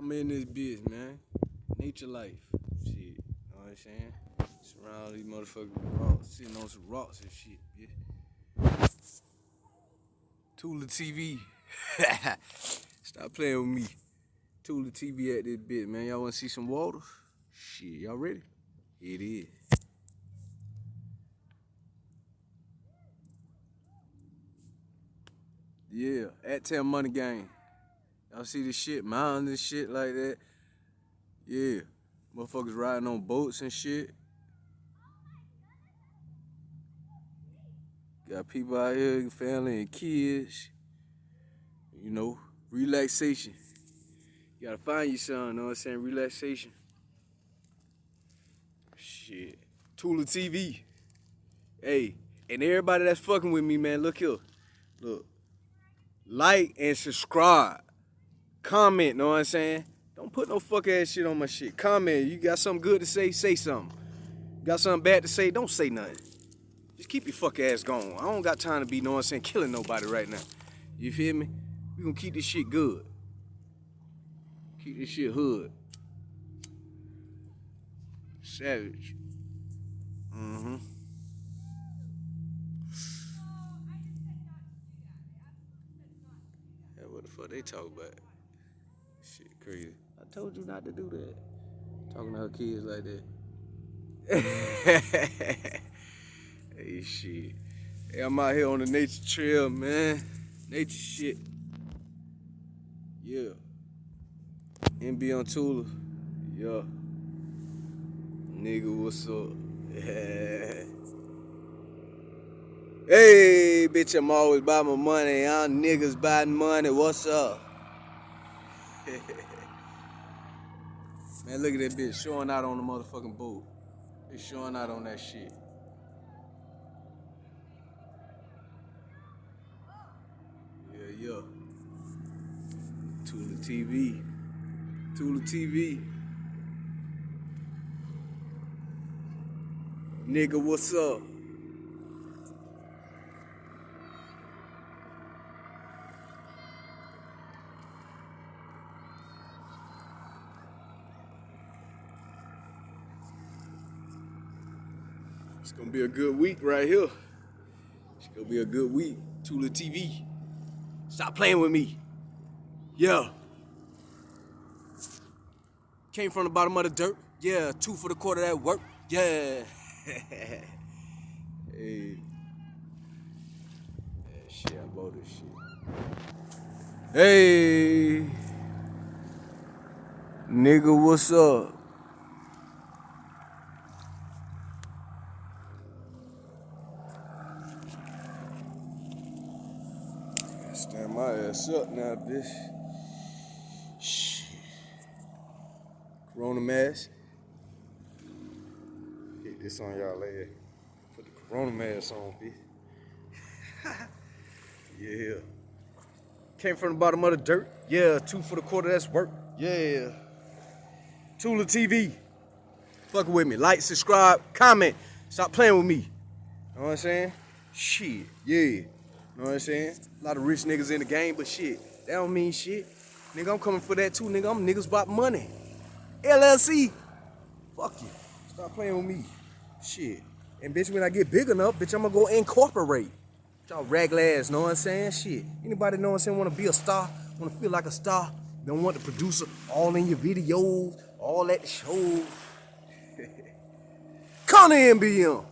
I'm in this bitch, man. Nature life. Shit. You know what I'm saying? Surround these motherfucking rocks. Sitting on some rocks and shit, bitch. ToolerTv. Stop playing with me. ToolerTv at this bitch, man. Y'all wanna see some water? Shit, y'all ready? It is. Yeah, at 10 Money Gang. Y'all see this shit, mountains and shit like that. Yeah, motherfuckers riding on boats and shit. Got people out here, family and kids. You know, relaxation. You gotta find you something, know what I'm saying? Relaxation. Shit. ToolerTv. Hey, and everybody that's fucking with me, man, look here. Look. Like and subscribe. Comment, know what I'm saying? Don't put no fuck ass shit on my shit. Comment. You got something good to say something. Got something bad to say, don't say nothing. Just keep your fuck ass going. I don't got time to be, know what I'm saying, killing nobody right now. You feel me? We gonna keep this shit good. Keep this shit hood. Savage. Mm-hmm. Yeah, what the fuck they talk about? Shit crazy. I told you not to do that. Talking to her kids like that. Hey, shit. Hey, I'm out here on the nature trail, man. Nature shit. Yeah. NB on Tooler. Yeah. Nigga, what's up? Hey, bitch, I'm always by my money. I'm niggas buying money. What's up? Man, look at that bitch showing out on the motherfucking boat. It's showing out on that shit. Yeah. ToolerTv. ToolerTv. Nigga, what's up? It's gonna be a good week right here. It's gonna be a good week. ToolerTv. Stop playing with me. Yeah. Came from the bottom of the dirt. Yeah, 2 for the quarter that work. Yeah. Hey. Yeah, shit, I bought this shit. Hey. Nigga, what's up? Stand my ass up now, bitch. Shit. Corona mask. Hit this on y'all later. Put the Corona mask on, bitch. Yeah. Came from the bottom of the dirt. Yeah, 2 for the quarter, that's work. Yeah. ToolerTv. Fuck with me. Like, subscribe, comment. Stop playing with me. Know what I'm saying? Shit. Yeah. Know what I'm saying? A lot of rich niggas in the game, but shit, that don't mean shit. Nigga, I'm coming for that too, nigga. I'm niggas about money. LLC. Fuck you. Stop playing with me. Shit. And bitch, when I get big enough, bitch, I'm gonna go incorporate. Y'all raggle ass, know what I'm saying? Shit. Anybody know what I'm saying? Wanna be a star? Wanna feel like a star? Don't want the producer all in your videos, all at the shows. Call the NBM.